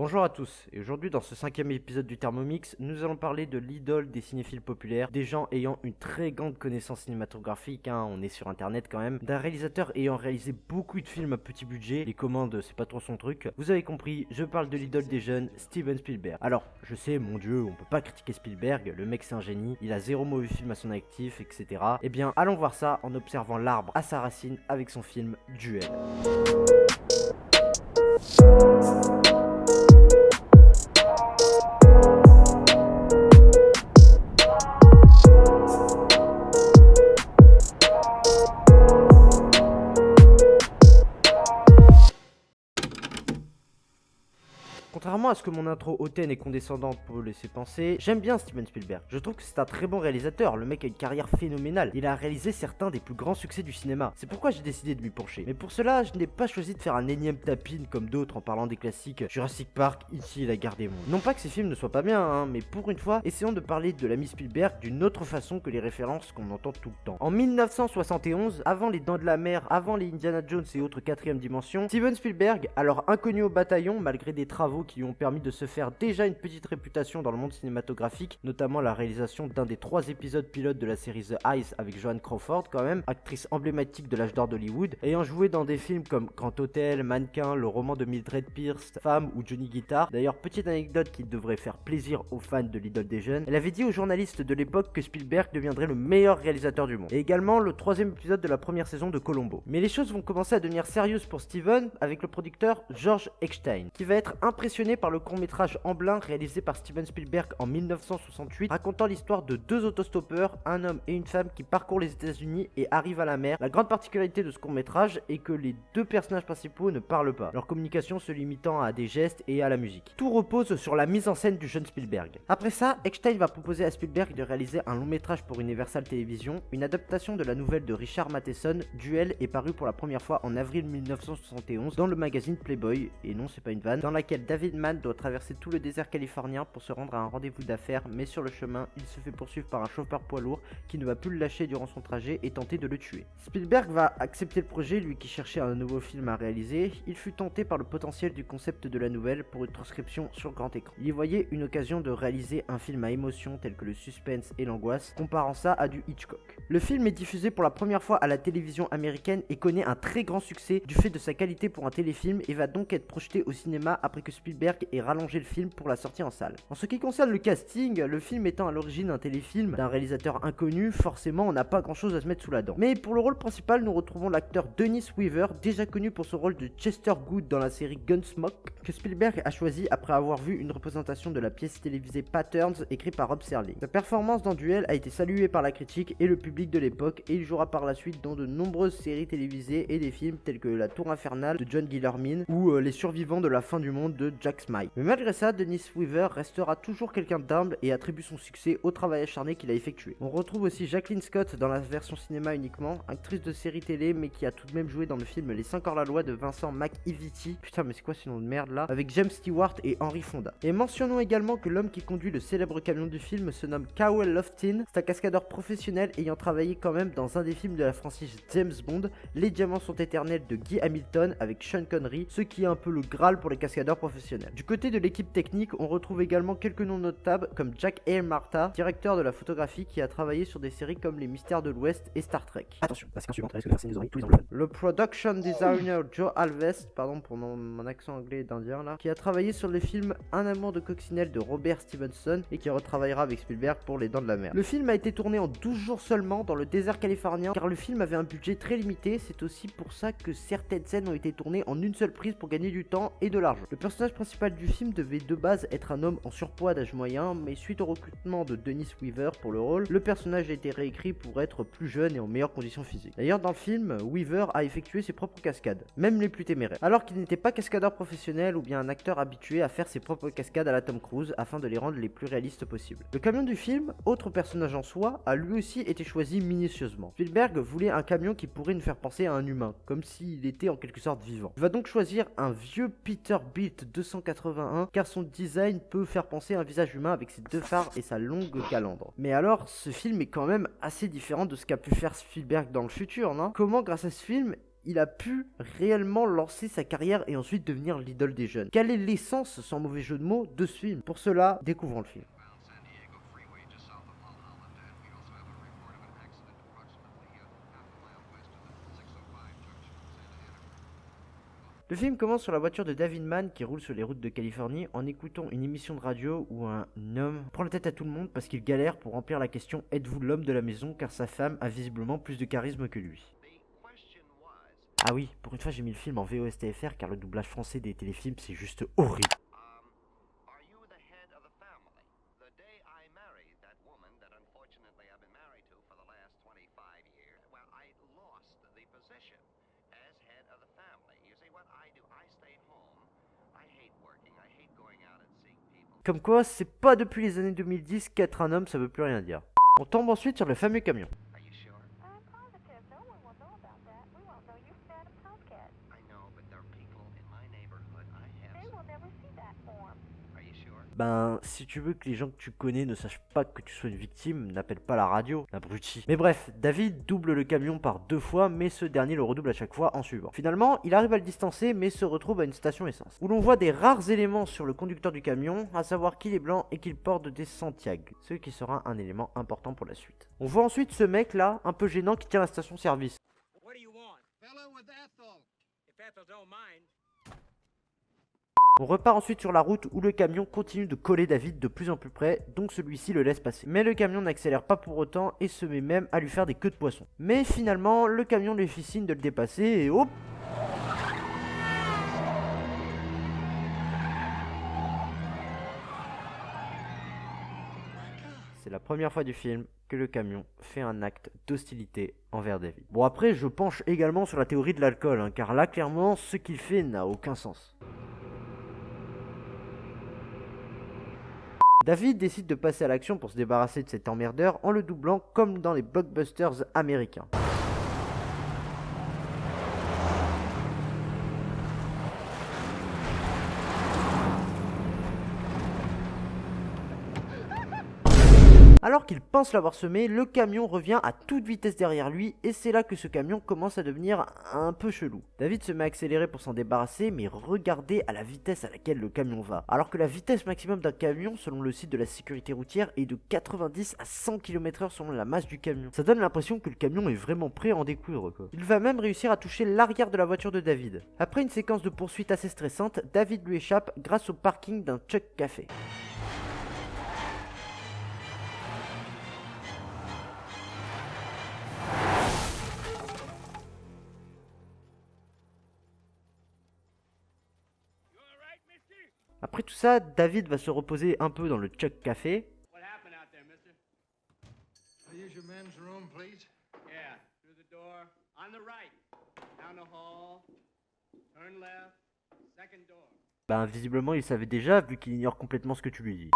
Bonjour à tous, et aujourd'hui dans ce 5e épisode du Thermomix, nous allons parler de l'idole des cinéphiles populaires, des gens ayant une très grande connaissance cinématographique, on est sur internet quand même, d'un réalisateur ayant réalisé beaucoup de films à petit budget, les commandes c'est pas trop son truc, vous avez compris, je parle de l'idole des jeunes, Steven Spielberg. Alors, je sais, mon dieu, on peut pas critiquer Spielberg, le mec c'est un génie, il a 0 mauvais film à son actif, etc. Eh bien, allons voir ça en observant l'arbre à sa racine avec son film Duel. Contrairement à ce que mon intro hautaine et condescendante peut laisser penser, j'aime bien Steven Spielberg. Je trouve que c'est un très bon réalisateur, le mec a une carrière phénoménale. Il a réalisé certains des plus grands succès du cinéma. C'est pourquoi j'ai décidé de m'y pencher. Mais pour cela, je n'ai pas choisi de faire un énième tapine comme d'autres en parlant des classiques Jurassic Park, E.T. la Guerre des Mondes. Non pas que ces films ne soient pas bien, mais pour une fois, essayons de parler de l'ami Spielberg d'une autre façon que les références qu'on entend tout le temps. En 1971, avant les Dents de la Mer, avant les Indiana Jones et autres 4ème dimension, Steven Spielberg, alors inconnu au bataillon malgré des travaux qui lui ont permis de se faire déjà une petite réputation dans le monde cinématographique, notamment la réalisation d'un des 3 épisodes pilotes de la série The Eyes avec Joan Crawford quand même, actrice emblématique de l'âge d'or d'Hollywood, ayant joué dans des films comme Grand Hôtel, Mannequin, le roman de Mildred Pierce, Femme ou Johnny Guitar. D'ailleurs, petite anecdote qui devrait faire plaisir aux fans de l'idole des jeunes, elle avait dit aux journalistes de l'époque que Spielberg deviendrait le meilleur réalisateur du monde, et également le 3ème épisode de la première saison de Columbo. Mais les choses vont commencer à devenir sérieuses pour Steven avec le producteur George Eckstein, qui va être impressionné par le court-métrage Amblin réalisé par Steven Spielberg en 1968, racontant l'histoire de 2 autostoppeurs, un homme et une femme qui parcourent les États-Unis et arrivent à la mer. La grande particularité de ce court-métrage est que les 2 personnages principaux ne parlent pas, leur communication se limitant à des gestes et à la musique. Tout repose sur la mise en scène du jeune Spielberg. Après ça, Eckstein va proposer à Spielberg de réaliser un long-métrage pour Universal Television. Une adaptation de la nouvelle de Richard Matheson, Duel, est parue pour la première fois en avril 1971 dans le magazine Playboy, et non c'est pas une vanne, dans laquelle David Mann doit traverser tout le désert californien pour se rendre à un rendez-vous d'affaires, mais sur le chemin, il se fait poursuivre par un chauffeur poids lourd qui ne va plus le lâcher durant son trajet et tenter de le tuer. Spielberg va accepter le projet, lui qui cherchait un nouveau film à réaliser. Il fut tenté par le potentiel du concept de la nouvelle pour une transcription sur grand écran. Il y voyait une occasion de réaliser un film à émotion tel que le suspense et l'angoisse, comparant ça à du Hitchcock. Le film est diffusé pour la première fois à la télévision américaine et connaît un très grand succès du fait de sa qualité pour un téléfilm, et va donc être projeté au cinéma après que Spielberg ait rallongé le film pour la sortie en salle. En ce qui concerne le casting, le film étant à l'origine un téléfilm d'un réalisateur inconnu, forcément on n'a pas grand chose à se mettre sous la dent. Mais pour le rôle principal, nous retrouvons l'acteur Dennis Weaver, déjà connu pour son rôle de Chester Good dans la série Gunsmoke, que Spielberg a choisi après avoir vu une représentation de la pièce télévisée Patterns écrite par Rob Serling. Sa performance dans Duel a été saluée par la critique et le public de l'époque, et il jouera par la suite dans de nombreuses séries télévisées et des films tels que La Tour Infernale de John Guillermin ou Les Survivants de la Fin du Monde de Jack Smythe. Mais malgré ça, Dennis Weaver restera toujours quelqu'un d'humble et attribue son succès au travail acharné qu'il a effectué. On retrouve aussi Jacqueline Scott dans la version cinéma uniquement, actrice de série télé mais qui a tout de même joué dans le film Les 5 hors-la-loi de Vincent McEvity, putain mais c'est quoi ce nom de merde là, avec James Stewart et Henry Fonda. Et mentionnons également que l'homme qui conduit le célèbre camion du film se nomme Cowell Loftin, c'est un cascadeur professionnel ayant travaillé quand même dans un des films de la franchise James Bond, Les Diamants sont éternels de Guy Hamilton avec Sean Connery, ce qui est un peu le Graal pour les cascadeurs professionnels. Du côté de l'équipe technique, on retrouve également quelques noms notables comme Jack A. Marta, directeur de la photographie qui a travaillé sur des séries comme Les Mystères de l'Ouest et Star Trek. Attention, la séquence suivante risque de faire saigner les oreilles tous les anglophones. Le production designer Joe Alves, pardon pour mon accent anglais d'indien là, qui a travaillé sur les films Un amour de coccinelle de Robert Stevenson et qui retravaillera avec Spielberg pour Les Dents de la Mer. Le film a été tourné en 12 jours seulement dans le désert californien car le film avait un budget très limité, c'est aussi pour ça que certaines scènes ont été tournées en une seule prise pour gagner du temps et de l'argent. Le personnage principal du film devait de base être un homme en surpoids d'âge moyen, mais suite au recrutement de Dennis Weaver pour le rôle, le personnage a été réécrit pour être plus jeune et en meilleures conditions physiques. D'ailleurs dans le film, Weaver a effectué ses propres cascades, même les plus téméraires, alors qu'il n'était pas cascadeur professionnel ou bien un acteur habitué à faire ses propres cascades à la Tom Cruise afin de les rendre les plus réalistes possibles. Le camion du film, autre personnage en soi, a lui aussi été choisi minutieusement. Spielberg voulait un camion qui pourrait nous faire penser à un humain, comme s'il était en quelque sorte vivant. Il va donc choisir un vieux Peterbilt 281 car son design peut faire penser à un visage humain avec ses 2 phares et sa longue calandre. Mais alors, ce film est quand même assez différent de ce qu'a pu faire Spielberg dans le futur, non? Comment, grâce à ce film, il a pu réellement lancer sa carrière et ensuite devenir l'idole des jeunes? Quelle est l'essence, sans mauvais jeu de mots, de ce film? Pour cela, découvrons le film. Le film commence sur la voiture de David Mann qui roule sur les routes de Californie en écoutant une émission de radio où un homme prend la tête à tout le monde parce qu'il galère pour remplir la question "Êtes-vous l'homme de la maison?" car sa femme a visiblement plus de charisme que lui. Ah oui, pour une fois j'ai mis le film en VOSTFR car le doublage français des téléfilms c'est juste horrible. Comme quoi, c'est pas depuis les années 2010 qu'être un homme ça veut plus rien dire. On tombe ensuite sur le fameux camion. Ben, si tu veux que les gens que tu connais ne sachent pas que tu sois une victime, n'appelle pas la radio, abruti. Mais bref, David double le camion par 2 fois, mais ce dernier le redouble à chaque fois en suivant. Finalement, il arrive à le distancer, mais se retrouve à une station essence, où l'on voit des rares éléments sur le conducteur du camion, à savoir qu'il est blanc et qu'il porte des Santiago, ce qui sera un élément important pour la suite. On voit ensuite ce mec là, un peu gênant, qui tient la station-service. On repart ensuite sur la route où le camion continue de coller David de plus en plus près, donc celui-ci le laisse passer. Mais le camion n'accélère pas pour autant et se met même à lui faire des queues de poisson. Mais finalement, le camion lui fit signe de le dépasser et hop! C'est la première fois du film que le camion fait un acte d'hostilité envers David. Bon après, je penche également sur la théorie de l'alcool, hein, car là clairement, ce qu'il fait n'a aucun sens. David décide de passer à l'action pour se débarrasser de cet emmerdeur en le doublant comme dans les blockbusters américains. Alors qu'il pense l'avoir semé, le camion revient à toute vitesse derrière lui et c'est là que ce camion commence à devenir un peu chelou. David se met à accélérer pour s'en débarrasser, mais regardez à la vitesse à laquelle le camion va. Alors que la vitesse maximum d'un camion selon le site de la sécurité routière est de 90 à 100 km/h selon la masse du camion. Ça donne l'impression que le camion est vraiment prêt à en découdre quoi. Il va même réussir à toucher l'arrière de la voiture de David. Après une séquence de poursuite assez stressante, David lui échappe grâce au parking d'un Chuck Café. Après tout ça, David va se reposer un peu dans le Chuck Café. Ben visiblement il savait déjà vu qu'il ignore complètement ce que tu lui dis.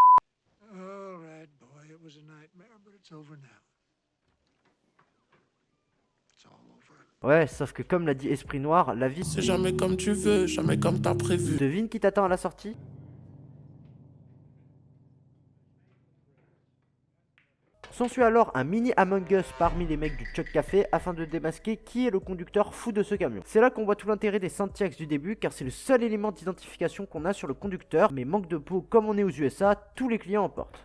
Ouais, sauf que comme l'a dit Esprit Noir, la vie C'est jamais comme tu veux, jamais comme t'as prévu. Devine qui t'attend à la sortie? S'ensuit alors un mini Among Us parmi les mecs du Chuck Café afin de démasquer qui est le conducteur fou de ce camion. C'est là qu'on voit tout l'intérêt des Santiago du début car c'est le seul élément d'identification qu'on a sur le conducteur, mais manque de peau comme on est aux USA, tous les clients en portent.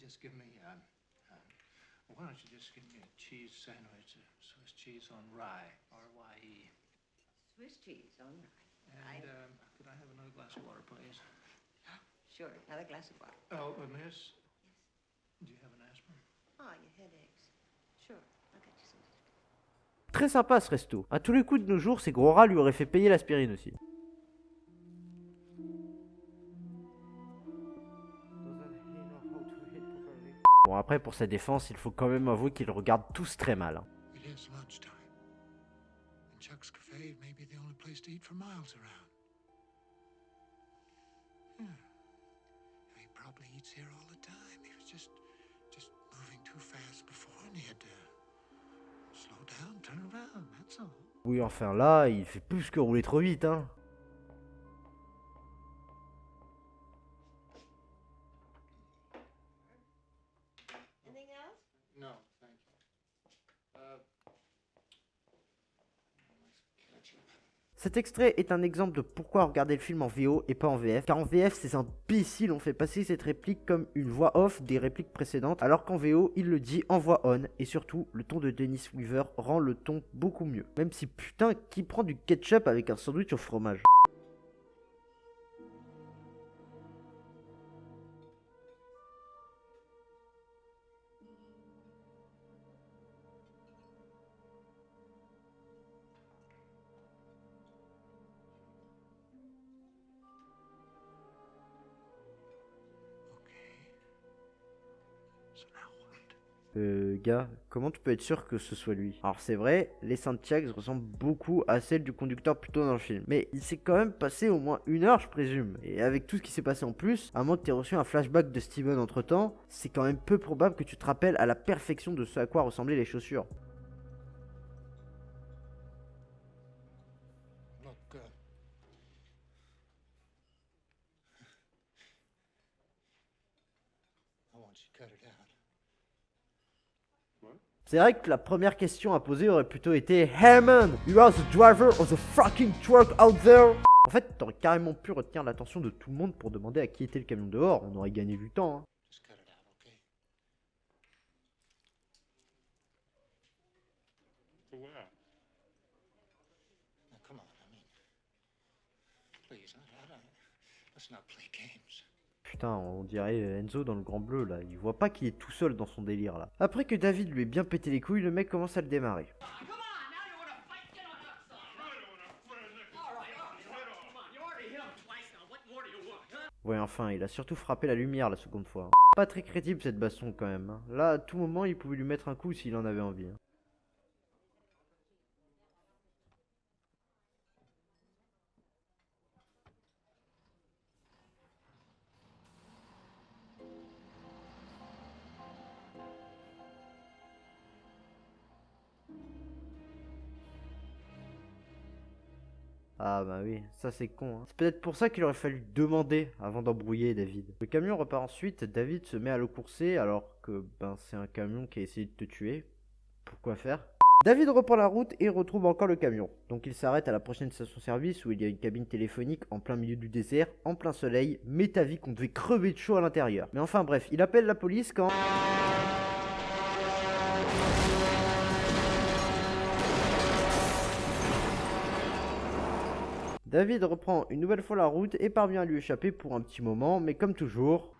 Just give me, why don't you just give me a cheese sandwich, a Swiss cheese on rye, R-Y-E. Swiss cheese on rye. And could I have another glass of water, please? Sure, another glass of water. Oh, miss, do you have an aspirin? Oh, your headaches. Sure, I'll get you some. Très sympa ce resto. À tous les coups de nos jours, ces gros rats lui auraient fait payer l'aspirine aussi. Bon après pour sa défense, il faut quand même avouer qu'ils regardent tous très mal. Hein. It is lunchtime. And Chuck's Cafe may be the only place to eat for miles around. He probably eats here all the time. He was just moving too fast before and he had to slow down, turn around, that's all. Oui enfin là, il fait plus que rouler trop vite hein. No, thank you. Ketchup. Cet extrait est un exemple de pourquoi regarder le film en VO et pas en VF, car en VF ces imbéciles ont fait passer cette réplique comme une voix off des répliques précédentes, alors qu'en VO il le dit en voix on, et surtout le ton de Dennis Weaver rend le ton beaucoup mieux. Même si putain, qui prend du ketchup avec un sandwich au fromage? Okay. So now what? Gars, comment tu peux être sûr que ce soit lui? Alors c'est vrai, les Santiago ressemblent beaucoup à celle du conducteur plus tôt dans le film. Mais il s'est quand même passé au moins 1 heure, je présume. Et avec tout ce qui s'est passé en plus, à moins que tu aies reçu un flashback de Steven entre temps, c'est quand même peu probable que tu te rappelles à la perfection de ce à quoi ressemblaient les chaussures. Look, I want you to cut it out. C'est vrai que la première question à poser aurait plutôt été Hey man, you are the driver of the fucking truck out there. En fait, t'aurais carrément pu retenir l'attention de tout le monde pour demander à qui était le camion dehors, on aurait gagné du temps. Hein. Just cut it out, okay? For where? Now, come on, I mean, please, let's not play games. Putain, on dirait Enzo dans le Grand Bleu là, il voit pas qu'il est tout seul dans son délire là. Après que David lui ait bien pété les couilles, le mec commence à le démarrer. Ouais, enfin, il a surtout frappé la lumière la seconde fois. Hein. Pas très crédible cette baston quand même. Hein. Là, à tout moment, il pouvait lui mettre un coup s'il en avait envie. Hein. Ah bah oui, ça c'est con. Hein. C'est peut-être pour ça qu'il aurait fallu demander avant d'embrouiller David. Le camion repart ensuite, David se met à le courser alors que c'est un camion qui a essayé de te tuer. Pourquoi faire? David reprend la route et retrouve encore le camion. Donc il s'arrête à la prochaine station-service où il y a une cabine téléphonique en plein milieu du désert, en plein soleil, mais ta vie qu'on devait crever de chaud à l'intérieur. Mais enfin bref, il appelle la police quand... David reprend une nouvelle fois la route et parvient à lui échapper pour un petit moment, mais comme toujours...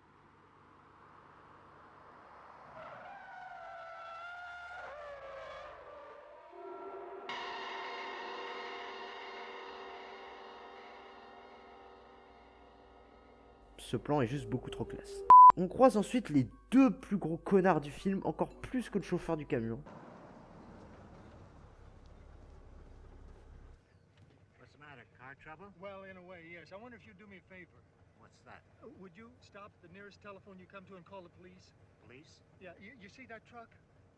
Ce plan est juste beaucoup trop classe. On croise ensuite les 2 plus gros connards du film, encore plus que le chauffeur du camion. What's the matter? Car trouble? Well, in a way, yes. I wonder if you'd do me a favor. What's that? Would you stop at the nearest telephone you come to and call the police? Police? Yeah, you see that truck?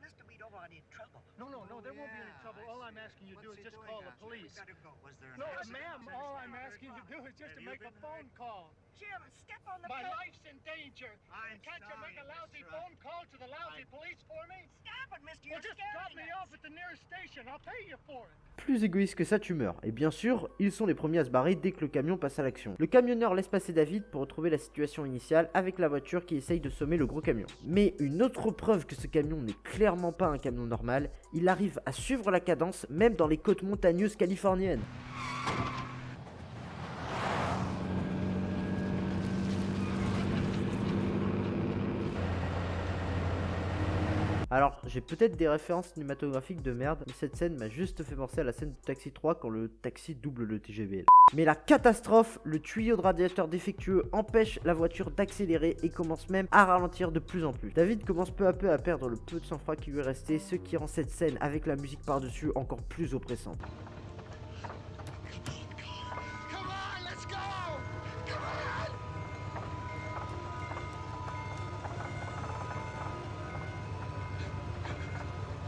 Mister, we don't want any trouble. No, there won't be any trouble. All I'm asking you to do is just call the police. Was there an No, accident? ma'am, all I'm asking you to do is just to make a phone call. Jim, step on the My brake. life's in danger. I'm Can't you make a sorry, lousy Miss phone call to the lousy police for me? Stop it, mister. Well, You're just drop scaring me us. off at the nearest station. I'll pay you for it. Plus égoïste que ça, tu meurs. Et bien sûr, ils sont les premiers à se barrer dès que le camion passe à l'action. Le camionneur laisse passer David pour retrouver la situation initiale avec la voiture qui essaye de sommer le gros camion. Mais une autre preuve que ce camion n'est clairement pas un camion normal, il arrive à suivre la cadence même dans les côtes montagneuses californiennes. Alors, j'ai peut-être des références cinématographiques de merde, mais cette scène m'a juste fait penser à la scène de Taxi 3 quand le taxi double le TGV. Là. Mais la catastrophe, le tuyau de radiateur défectueux empêche la voiture d'accélérer et commence même à ralentir de plus en plus. David commence peu à peu à perdre le peu de sang-froid qui lui est resté, ce qui rend cette scène avec la musique par-dessus encore plus oppressante. Come on, let's go! Come on!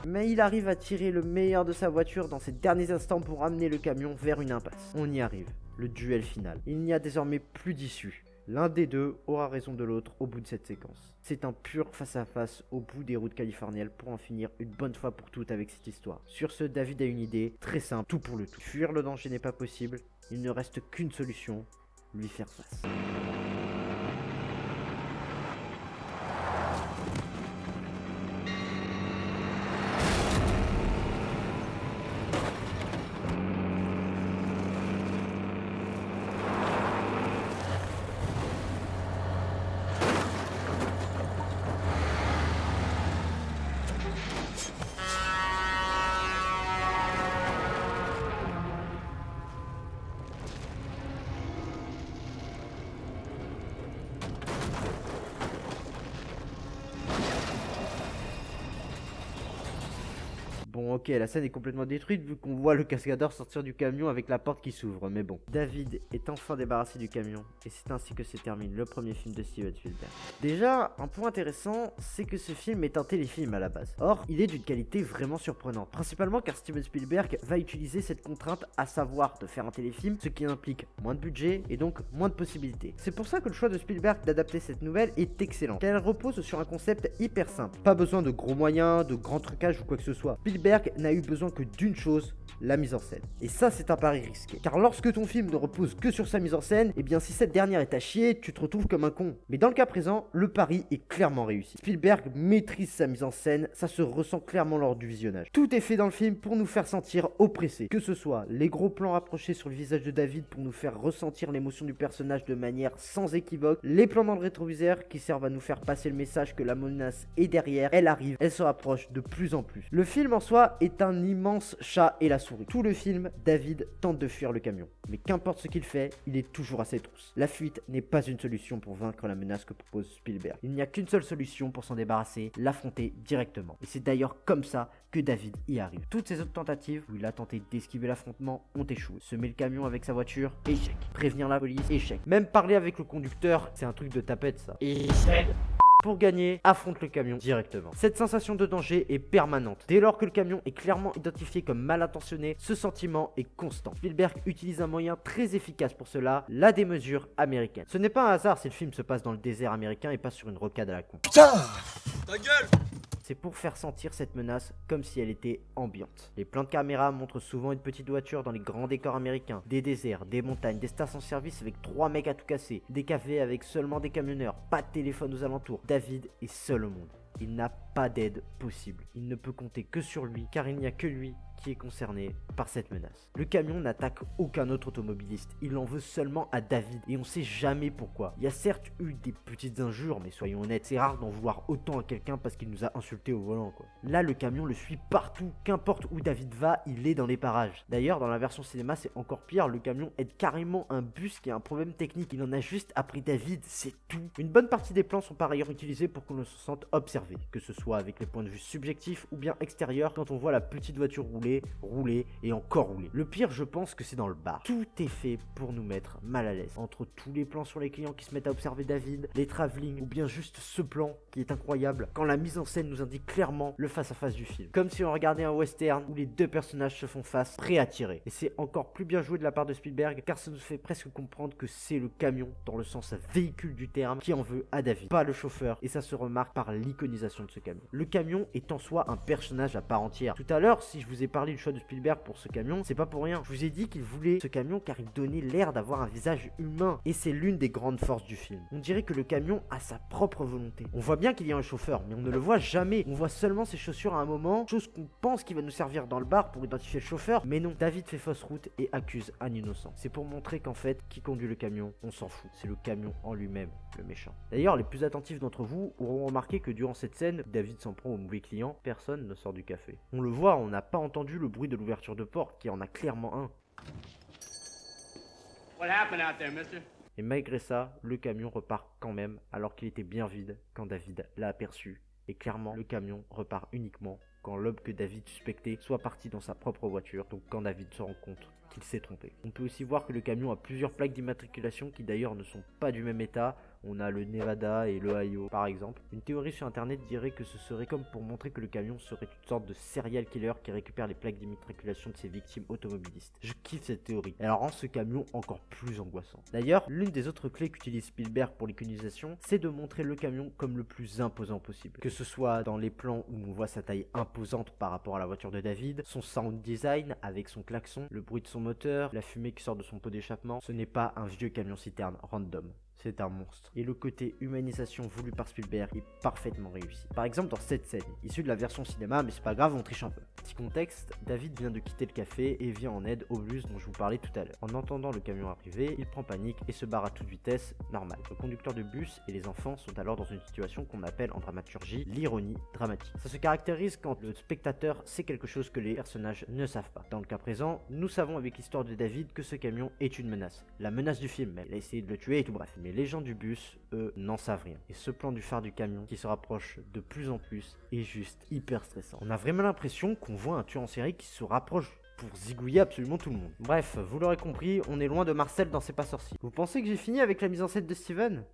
Mais il arrive à tirer le meilleur de sa voiture dans ses derniers instants pour amener le camion vers une impasse. On y arrive, le duel final. Il n'y a désormais plus d'issue. L'un des deux aura raison de l'autre au bout de cette séquence. C'est un pur face-à-face au bout des routes californiennes pour en finir une bonne fois pour toutes avec cette histoire. Sur ce, David a une idée très simple, tout pour le tout. Fuir le danger n'est pas possible, il ne reste qu'une solution, lui faire face. Bon ok, la scène est complètement détruite vu qu'on voit le cascadeur sortir du camion avec la porte qui s'ouvre, mais bon. David est enfin débarrassé du camion, et c'est ainsi que se termine le premier film de Steven Spielberg. Déjà, un point intéressant, c'est que ce film est un téléfilm à la base. Or, il est d'une qualité vraiment surprenante, principalement car Steven Spielberg va utiliser cette contrainte, à savoir de faire un téléfilm, ce qui implique moins de budget et donc moins de possibilités. C'est pour ça que le choix de Spielberg d'adapter cette nouvelle est excellent, car elle repose sur un concept hyper simple. Pas besoin de gros moyens, de grands trucages ou quoi que ce soit. Spielberg n'a eu besoin que d'une chose, la mise en scène. Et ça, c'est un pari risqué. Car lorsque ton film ne repose que sur sa mise en scène, eh bien si cette dernière est à chier, tu te retrouves comme un con. Mais dans le cas présent, le pari est clairement réussi. Spielberg maîtrise sa mise en scène, ça se ressent clairement lors du visionnage. Tout est fait dans le film pour nous faire sentir oppressés. Que ce soit les gros plans rapprochés sur le visage de David pour nous faire ressentir l'émotion du personnage de manière sans équivoque, les plans dans le rétroviseur qui servent à nous faire passer le message que la menace est derrière, elle arrive, elle se rapproche de plus en plus. Le film en soi est un immense chat et la souris. Tout le film, David tente de fuir le camion. Mais qu'importe ce qu'il fait, il est toujours à ses trousses. La fuite n'est pas une solution pour vaincre la menace que propose Spielberg. Il n'y a qu'une seule solution pour s'en débarrasser, l'affronter directement. Et c'est d'ailleurs comme ça que David y arrive. Toutes ces autres tentatives où il a tenté d'esquiver l'affrontement ont échoué. Semer le camion avec sa voiture, échec. Prévenir la police, échec. Même parler avec le conducteur, c'est un truc de tapette ça. Échec. Pour gagner, affronte le camion directement. Cette sensation de danger est permanente. Dès lors que le camion est clairement identifié comme mal intentionné, ce sentiment est constant. Spielberg utilise un moyen très efficace pour cela, la démesure américaine. Ce n'est pas un hasard si le film se passe dans le désert américain et pas sur une rocade à la con. Ta gueule! C'est pour faire sentir cette menace comme si elle était ambiante. Les plans de caméra montrent souvent une petite voiture dans les grands décors américains, des déserts, des montagnes, des stations-service avec 3 mecs à tout casser, des cafés avec seulement des camionneurs, pas de téléphone aux alentours. David est seul au monde. Il n'a pas d'aide possible. Il ne peut compter que sur lui, car il n'y a que lui qui est concerné par cette menace. Le camion n'attaque aucun autre automobiliste, il en veut seulement à David, et on sait jamais pourquoi. Il y a certes eu des petites injures, mais soyons honnêtes, c'est rare d'en vouloir autant à quelqu'un parce qu'il nous a insulté au volant quoi. Là le camion le suit partout, qu'importe où David va, il est dans les parages. D'ailleurs dans la version cinéma c'est encore pire, le camion aide carrément un bus qui a un problème technique, il en a juste appris David, c'est tout. Une bonne partie des plans sont par ailleurs utilisés pour qu'on se sente observé, que ce soit avec les points de vue subjectifs ou bien extérieurs quand on voit la petite voiture rouler et encore rouler. Le pire je pense que c'est dans le bar. Tout est fait pour nous mettre mal à l'aise. Entre tous les plans sur les clients qui se mettent à observer David, les travelling ou bien juste ce plan qui est incroyable quand la mise en scène nous indique clairement le face-à-face du film. Comme si on regardait un western où les deux personnages se font face, prêts à tirer. Et c'est encore plus bien joué de la part de Spielberg car ça nous fait presque comprendre que c'est le camion, dans le sens véhicule du terme, qui en veut à David, pas le chauffeur, et ça se remarque par l'iconisation de ce camion. Le camion est en soi un personnage à part entière. Tout à l'heure, si je vous ai parlé du choix de Spielberg pour ce camion, c'est pas pour rien. Je vous ai dit qu'il voulait ce camion car il donnait l'air d'avoir un visage humain, et c'est l'une des grandes forces du film. On dirait que le camion a sa propre volonté. On voit bien qu'il y a un chauffeur, mais on ne le voit jamais. On voit seulement ses chaussures à un moment, chose qu'on pense qu'il va nous servir dans le bar pour identifier le chauffeur, mais non. David fait fausse route et accuse un innocent. C'est pour montrer qu'en fait, qui conduit le camion, on s'en fout. C'est le camion en lui-même, le méchant. D'ailleurs, les plus attentifs d'entre vous auront remarqué que durant cette scène, David s'en prend au mauvais client, personne ne sort du café. On le voit, on n'a pas entendu le bruit de l'ouverture de porte, qui en a clairement un. What happened out there, mister? Et malgré ça, le camion repart quand même, alors qu'il était bien vide quand David l'a aperçu. Et clairement, le camion repart uniquement quand l'homme que David suspectait soit parti dans sa propre voiture, donc quand David se rend compte qu'il s'est trompé. On peut aussi voir que le camion a plusieurs plaques d'immatriculation qui d'ailleurs ne sont pas du même état. On a le Nevada et l'Ohio par exemple. Une théorie sur internet dirait que ce serait comme pour montrer que le camion serait une sorte de serial killer qui récupère les plaques d'immatriculation de ses victimes automobilistes. Je kiffe cette théorie. Elle rend ce camion encore plus angoissant. D'ailleurs, l'une des autres clés qu'utilise Spielberg pour l'iconisation, c'est de montrer le camion comme le plus imposant possible. Que ce soit dans les plans où on voit sa taille imposante par rapport à la voiture de David, son sound design avec son klaxon, le bruit de son moteur, la fumée qui sort de son pot d'échappement, ce n'est pas un vieux camion citerne random. C'est un monstre. Et le côté humanisation voulu par Spielberg est parfaitement réussi. Par exemple dans cette scène, issue de la version cinéma, mais c'est pas grave, on triche un peu. Petit contexte, David vient de quitter le café et vient en aide au bus dont je vous parlais tout à l'heure. En entendant le camion arriver, il prend panique et se barre à toute vitesse, normal. Le conducteur de bus et les enfants sont alors dans une situation qu'on appelle en dramaturgie l'ironie dramatique. Ça se caractérise quand le spectateur sait quelque chose que les personnages ne savent pas. Dans le cas présent, nous savons avec l'histoire de David que ce camion est une menace. La menace du film, il a essayé de le tuer et tout bref. Mais les gens du bus, eux, n'en savent rien. Et ce plan du phare du camion qui se rapproche de plus en plus est juste hyper stressant. On a vraiment l'impression qu'on voit un tueur en série qui se rapproche pour zigouiller absolument tout le monde. Bref, vous l'aurez compris, on est loin de Marcel dans C'est pas sorcier. Vous pensez que j'ai fini avec la mise en scène de Steven?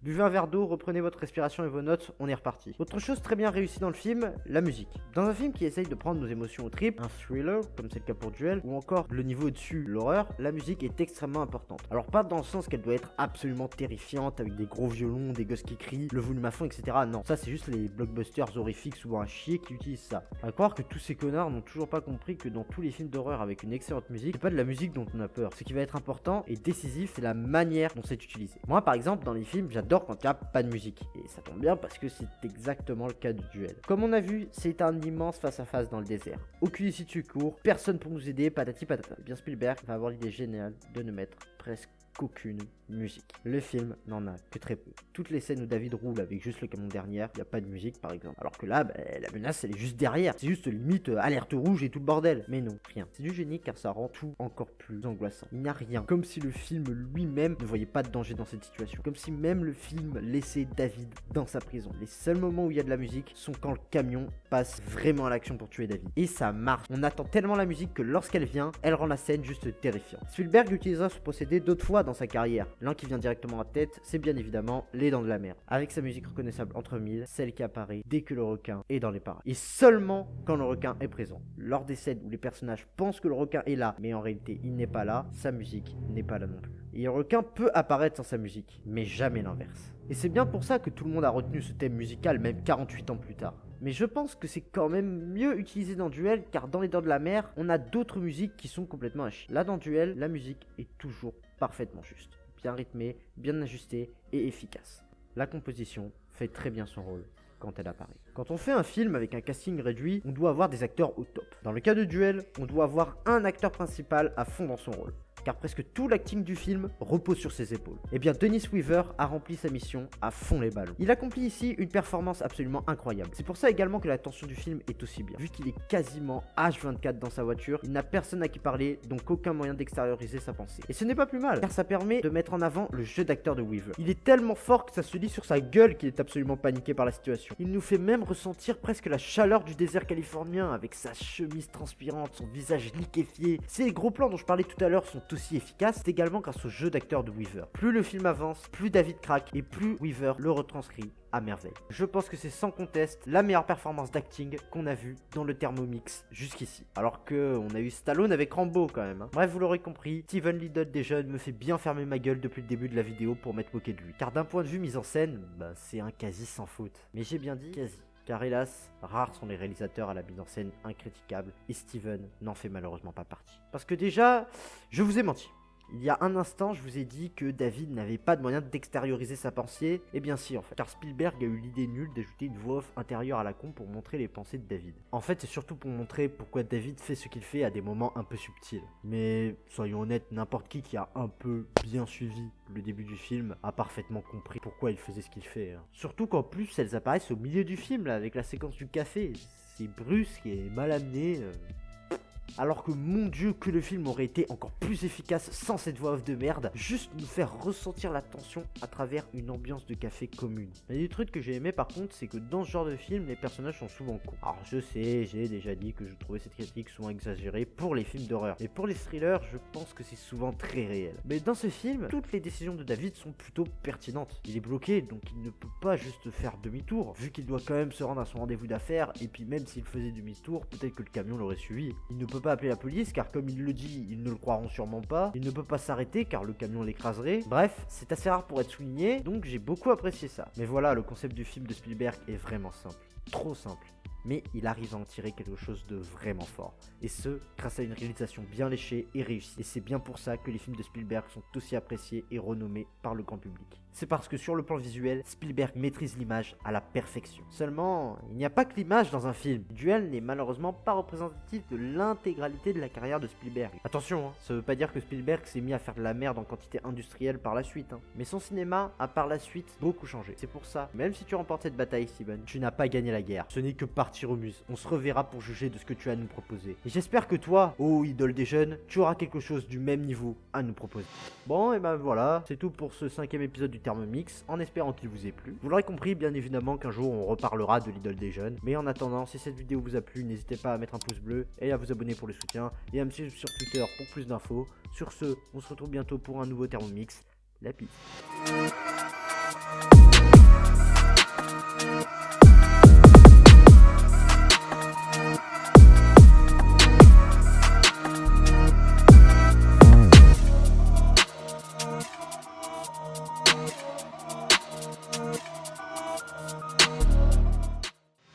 Buvez un verre d'eau, reprenez votre respiration et vos notes, on est reparti. Autre chose très bien réussie dans le film, la musique. Dans un film qui essaye de prendre nos émotions au trip, un thriller, comme c'est le cas pour Duel, ou encore le niveau au-dessus, l'horreur, la musique est extrêmement importante. Alors pas dans le sens qu'elle doit être absolument terrifiante, avec des gros violons, des gosses qui crient, le volume à fond, etc. Non, ça c'est juste les blockbusters horrifiques souvent à chier qui utilisent ça. À croire que tous ces connards n'ont toujours pas compris que dans tous les films d'horreur avec une excellente musique, c'est pas de la musique dont on a peur. Ce qui va être important et décisif, c'est la manière dont c'est utilisé. Moi par exemple, dans les films, j'adore quand il n'y a pas de musique. Et ça tombe bien parce que c'est exactement le cas du Duel. Comme on a vu, c'est un immense face-à-face dans le désert. Aucune issue de secours, personne pour nous aider, patati patata. Bien Spielberg va avoir l'idée géniale de ne mettre presque aucune musique. Le film n'en a que très peu. Toutes les scènes où David roule avec juste le camion derrière, il n'y a pas de musique par exemple. Alors que là, la menace elle est juste derrière. C'est juste limite alerte rouge et tout le bordel. Mais non, rien. C'est du génie car ça rend tout encore plus angoissant. Il n'y a rien. Comme si le film lui-même ne voyait pas de danger dans cette situation. Comme si même le film laissait David dans sa prison. Les seuls moments où il y a de la musique sont quand le camion passe vraiment à l'action pour tuer David. Et ça marche. On attend tellement la musique que lorsqu'elle vient, elle rend la scène juste terrifiante. Spielberg utilisera ce procédé d'autres fois dans sa carrière. L'un qui vient directement à tête, c'est bien évidemment Les Dents de la Mer, avec sa musique reconnaissable entre mille, celle qui apparaît dès que le requin est dans les parages. Et seulement quand le requin est présent. Lors des scènes où les personnages pensent que le requin est là, mais en réalité il n'est pas là, sa musique n'est pas là non plus. Et le requin peut apparaître sans sa musique, mais jamais l'inverse. Et c'est bien pour ça que tout le monde a retenu ce thème musical même 48 ans plus tard. Mais je pense que c'est quand même mieux utilisé dans Duel, car dans Les Dents de la Mer, on a d'autres musiques qui sont complètement à chier. Là dans Duel, la musique est toujours parfaitement juste, bien rythmée, bien ajustée et efficace. La composition fait très bien son rôle quand elle apparaît. Quand on fait un film avec un casting réduit, on doit avoir des acteurs au top. Dans le cas de Duel, on doit avoir un acteur principal à fond dans son rôle, car presque tout l'acting du film repose sur ses épaules. Et bien Dennis Weaver a rempli sa mission à fond les ballons. Il accomplit ici une performance absolument incroyable. C'est pour ça également que la tension du film est aussi bien. Vu qu'il est quasiment H24 dans sa voiture, il n'a personne à qui parler, donc aucun moyen d'extérioriser sa pensée. Et ce n'est pas plus mal, car ça permet de mettre en avant le jeu d'acteur de Weaver. Il est tellement fort que ça se lit sur sa gueule qu'il est absolument paniqué par la situation. Il nous fait même ressentir presque la chaleur du désert californien avec sa chemise transpirante, son visage liquéfié. Ces gros plans dont je parlais tout à l'heure sont aussi efficaces, c'est également grâce au jeu d'acteur de Weaver. Plus le film avance, plus David craque et plus Weaver le retranscrit à merveille. Je pense que c'est sans conteste la meilleure performance d'acting qu'on a vue dans le Thermomix jusqu'ici. Alors que on a eu Stallone avec Rambo quand même. Bref, vous l'aurez compris, Steven Little des jeunes me fait bien fermer ma gueule depuis le début de la vidéo pour m'être moqué de lui. Car d'un point de vue mise en scène, c'est un quasi sans faute. Mais j'ai bien dit quasi. Car hélas, rares sont les réalisateurs à la mise en scène incritiquable, et Steven n'en fait malheureusement pas partie. Parce que déjà, je vous ai menti. Il y a un instant, je vous ai dit que David n'avait pas de moyen d'extérioriser sa pensée. Eh bien si en fait, car Spielberg a eu l'idée nulle d'ajouter une voix off intérieure à la con pour montrer les pensées de David. En fait, c'est surtout pour montrer pourquoi David fait ce qu'il fait à des moments un peu subtils. Mais soyons honnêtes, n'importe qui a un peu bien suivi le début du film a parfaitement compris pourquoi il faisait ce qu'il fait. Surtout qu'en plus, elles apparaissent au milieu du film, là, avec la séquence du café. C'est brusque et mal amené. Alors que mon dieu que le film aurait été encore plus efficace sans cette voix off de merde, juste nous faire ressentir la tension à travers une ambiance de café commune. Il y a des trucs que j'ai aimé par contre, c'est que dans ce genre de film, les personnages sont souvent cons. Alors je sais, j'ai déjà dit que je trouvais cette critique souvent exagérée pour les films d'horreur. Et pour les thrillers, je pense que c'est souvent très réel. Mais dans ce film, toutes les décisions de David sont plutôt pertinentes. Il est bloqué, donc il ne peut pas juste faire demi-tour, vu qu'il doit quand même se rendre à son rendez-vous d'affaires, et puis même s'il faisait demi-tour, peut-être que le camion l'aurait suivi. Il ne peut pas appeler la police, car comme il le dit, ils ne le croiront sûrement pas. Il ne peut pas s'arrêter, car le camion l'écraserait. Bref, c'est assez rare pour être souligné, donc j'ai beaucoup apprécié ça. Mais voilà, le concept du film de Spielberg est vraiment simple. Trop simple. Mais il arrive à en tirer quelque chose de vraiment fort. Et ce, grâce à une réalisation bien léchée et réussie. Et c'est bien pour ça que les films de Spielberg sont aussi appréciés et renommés par le grand public. C'est parce que sur le plan visuel, Spielberg maîtrise l'image à la perfection. Seulement, il n'y a pas que l'image dans un film. Duel n'est malheureusement pas représentatif de l'intégralité de la carrière de Spielberg. Attention, ça veut pas dire que Spielberg s'est mis à faire de la merde en quantité industrielle par la suite. Mais son cinéma a par la suite beaucoup changé. C'est pour ça, même si tu remportes cette bataille, Steven, tu n'as pas gagné la guerre. Ce n'est que partie remise. On se reverra pour juger de ce que tu as à nous proposer. Et j'espère que toi, ô idole des jeunes, tu auras quelque chose du même niveau à nous proposer. Bon, et ben voilà, c'est tout pour ce 5e épisode du Thermomix, en espérant qu'il vous ait plu. Vous l'aurez compris, bien évidemment qu'un jour on reparlera de l'idole des jeunes. Mais en attendant, si cette vidéo vous a plu, n'hésitez pas à mettre un pouce bleu et à vous abonner pour le soutien. Et à me suivre sur Twitter pour plus d'infos. Sur ce, on se retrouve bientôt pour un nouveau Thermomix. La peace.